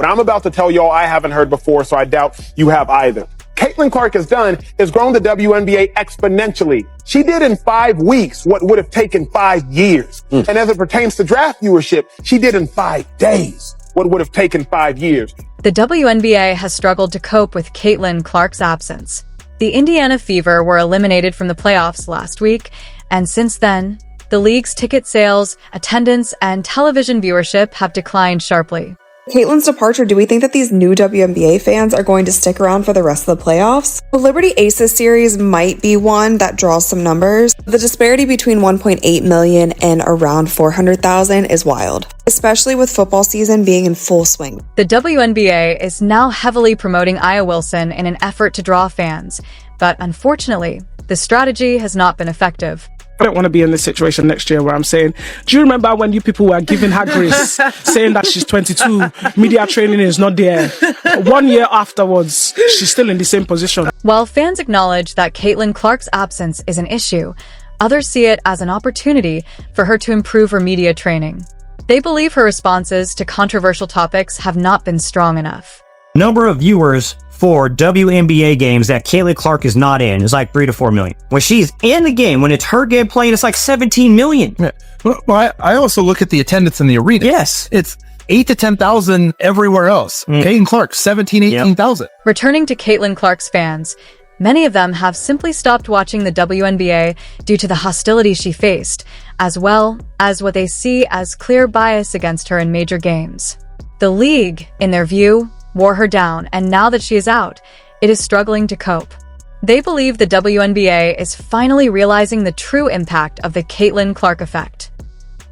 What I'm about to tell y'all I haven't heard before, so I doubt you have either. Caitlin Clark has done is grown the WNBA exponentially. She did in 5 weeks what would have taken 5 years. And as it pertains to draft viewership, she did in 5 days what would have taken 5 years. The WNBA has struggled to cope with Caitlin Clark's absence. The Indiana Fever were eliminated from the playoffs last week, and since then, the league's ticket sales, attendance, and television viewership have declined sharply. Caitlin's departure, do we think that these new WNBA fans are going to stick around for the rest of the playoffs? The Liberty Aces series might be one that draws some numbers. The disparity between 1.8 million and around 400,000 is wild, especially with football season being in full swing. The WNBA is now heavily promoting Aya Wilson in an effort to draw fans, but unfortunately, the strategy has not been effective. I don't want to be in this situation next year where I'm saying, do you remember when you people were giving her grace, saying that she's 22, media training is not there? 1 year afterwards, she's still in the same position. While fans acknowledge that Caitlin Clark's absence is an issue, others see it as an opportunity for her to improve her media training. They believe her responses to controversial topics have not been strong enough. Number of viewers for WNBA games that Caitlin Clark is not in is like 3 to 4 million. When she's in the game, when it's her game playing, it's like 17 million. Yeah. Well, I also look at the attendance in the arena. Yes. It's 8 to 10,000 everywhere else. Caitlin Clark, 18,000. Returning to Caitlin Clark's fans, many of them have simply stopped watching the WNBA due to the hostility she faced, as well as what they see as clear bias against her in major games. The league, in their view, wore her down, and now that she is out, it is struggling to cope. They believe the WNBA is finally realizing the true impact of the Caitlin Clark effect.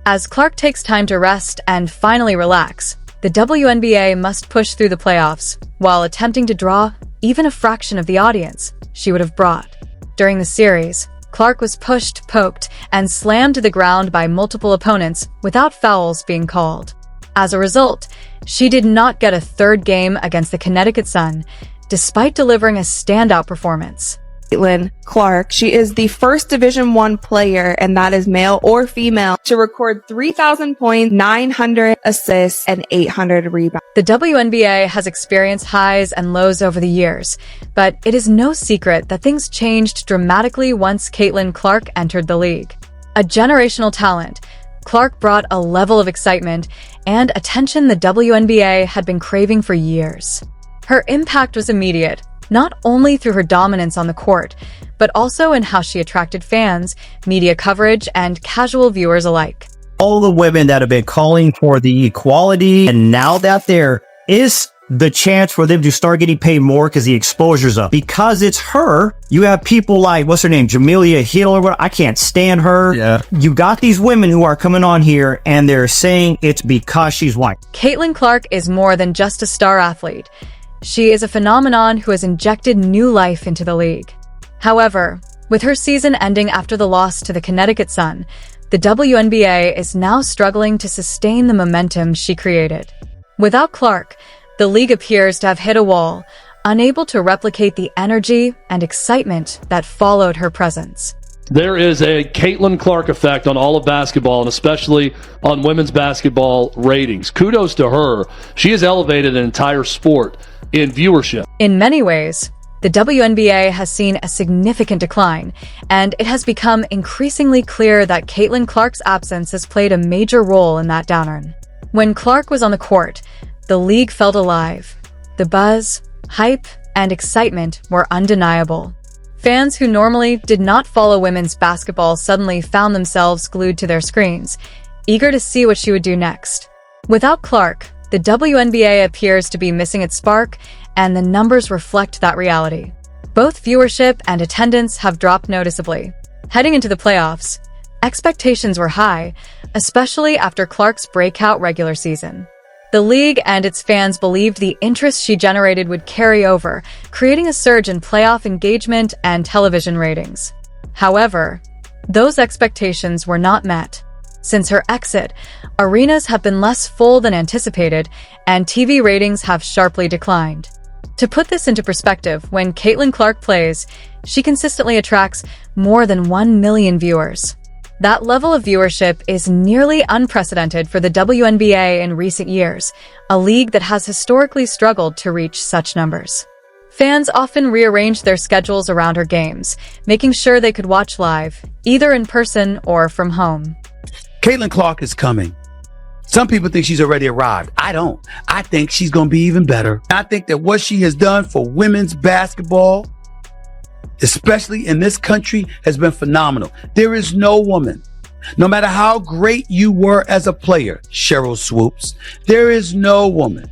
As Clark takes time to rest and finally relax, the WNBA must push through the playoffs while attempting to draw even a fraction of the audience she would have brought. During the series, Clark was pushed, poked, and slammed to the ground by multiple opponents without fouls being called. As a result, she did not get a third game against the Connecticut Sun, despite delivering a standout performance. Caitlin Clark, she is the first Division I player, and that is male or female, to record 3,000 points, 900 assists, and 800 rebounds. The WNBA has experienced highs and lows over the years, but it is no secret that things changed dramatically once Caitlin Clark entered the league. A generational talent, Clark brought a level of excitement and attention the WNBA had been craving for years. Her impact was immediate, not only through her dominance on the court, but also in how she attracted fans, media coverage, and casual viewers alike. All the women that have been calling for the equality, and now that there is the chance for them to start getting paid more because the exposure's up. Because it's her, you have people like, what's her name, Jamelia Hill, or what? I can't stand her. Yeah. You got these women who are coming on here and they're saying it's because she's white. Caitlin Clark is more than just a star athlete. She is a phenomenon who has injected new life into the league. However, with her season ending after the loss to the Connecticut Sun, the WNBA is now struggling to sustain the momentum she created. Without Clark, the league appears to have hit a wall, unable to replicate the energy and excitement that followed her presence. There is a Caitlin Clark effect on all of basketball, and especially on women's basketball ratings. Kudos to her. She has elevated an entire sport in viewership. In many ways, the WNBA has seen a significant decline, and it has become increasingly clear that Caitlin Clark's absence has played a major role in that downturn. When Clark was on the court, the league felt alive. The buzz, hype, and excitement were undeniable. Fans who normally did not follow women's basketball suddenly found themselves glued to their screens, eager to see what she would do next. Without Clark, the WNBA appears to be missing its spark, and the numbers reflect that reality. Both viewership and attendance have dropped noticeably. Heading into the playoffs, expectations were high, especially after Clark's breakout regular season. The league and its fans believed the interest she generated would carry over, creating a surge in playoff engagement and television ratings. However, those expectations were not met. Since her exit, arenas have been less full than anticipated, and TV ratings have sharply declined. To put this into perspective, when Caitlin Clark plays, she consistently attracts more than 1 million viewers. That level of viewership is nearly unprecedented for the WNBA in recent years, a league that has historically struggled to reach such numbers. Fans often rearrange their schedules around her games, making sure they could watch live, either in person or from home. Caitlin Clark is coming. Some people think she's already arrived. I don't. I think she's going to be even better. I think that what she has done for women's basketball, especially in this country, has been phenomenal. There is no woman, no matter how great you were as a player, Cheryl Swoops, there is no woman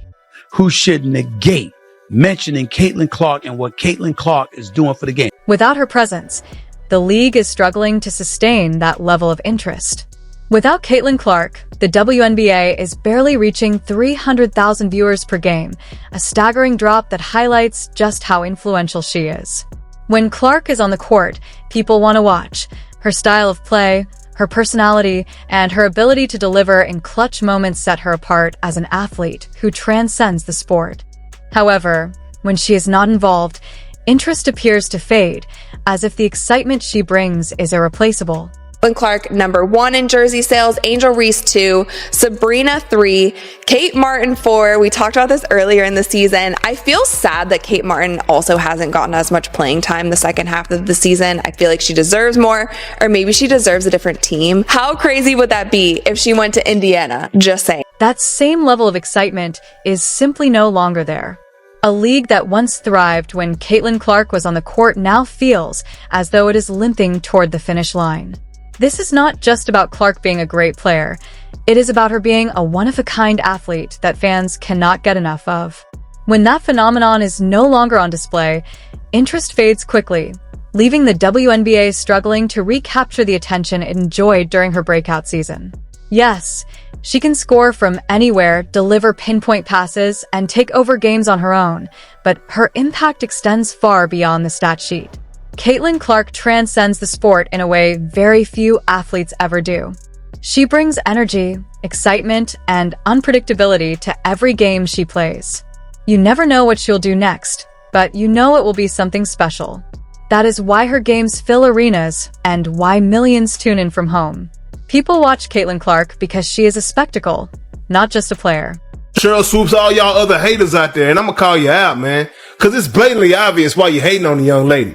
who should negate mentioning Caitlin Clark and what Caitlin Clark is doing for the game. Without her presence, the league is struggling to sustain that level of interest. Without Caitlin Clark, the WNBA is barely reaching 300,000 viewers per game, a staggering drop that highlights just how influential she is. When Clark is on the court, people want to watch. Her style of play, her personality, and her ability to deliver in clutch moments set her apart as an athlete who transcends the sport. However, when she is not involved, interest appears to fade, as if the excitement she brings is irreplaceable. Caitlin Clark, #1 in jersey sales, Angel Reese 2, Sabrina 3, Kate Martin 4. We talked about this earlier in the season. I feel sad that Kate Martin also hasn't gotten as much playing time the second half of the season. I feel like she deserves more, or maybe she deserves a different team. How crazy would that be if she went to Indiana? Just saying. That same level of excitement is simply no longer there. A league that once thrived when Caitlin Clark was on the court now feels as though it is limping toward the finish line. This is not just about Clark being a great player. It is about her being a one-of-a-kind athlete that fans cannot get enough of. When that phenomenon is no longer on display, interest fades quickly, leaving the WNBA struggling to recapture the attention it enjoyed during her breakout season. Yes, she can score from anywhere, deliver pinpoint passes, and take over games on her own, but her impact extends far beyond the stat sheet. Caitlin Clark transcends the sport in a way very few athletes ever do. She brings energy, excitement, and unpredictability to every game she plays. You never know what she'll do next, but you know it will be something special. That is why her games fill arenas and why millions tune in from home. People watch Caitlin Clark because she is a spectacle, not just a player. Cheryl Swoops, all y'all other haters out there, and I'm gonna call you out, man, because it's blatantly obvious why you're hating on the young lady.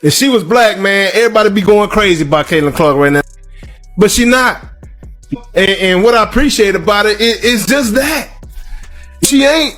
If she was black, man, everybody be going crazy about Caitlin Clark right now. But she not. And what I appreciate about it is just that. She ain't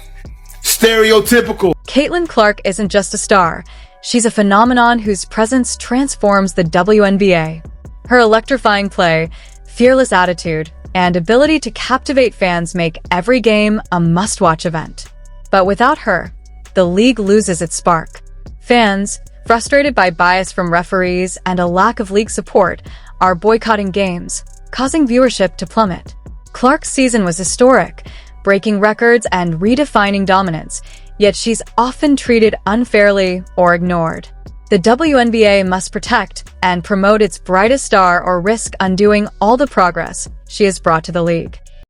stereotypical. Caitlin Clark isn't just a star. She's a phenomenon whose presence transforms the WNBA. Her electrifying play, fearless attitude, and ability to captivate fans make every game a must-watch event. But without her, the league loses its spark. Fans, frustrated by bias from referees and a lack of league support, are boycotting games, causing viewership to plummet. Clark's season was historic, breaking records and redefining dominance, yet she's often treated unfairly or ignored. The WNBA must protect and promote its brightest star or risk undoing all the progress she has brought to the league.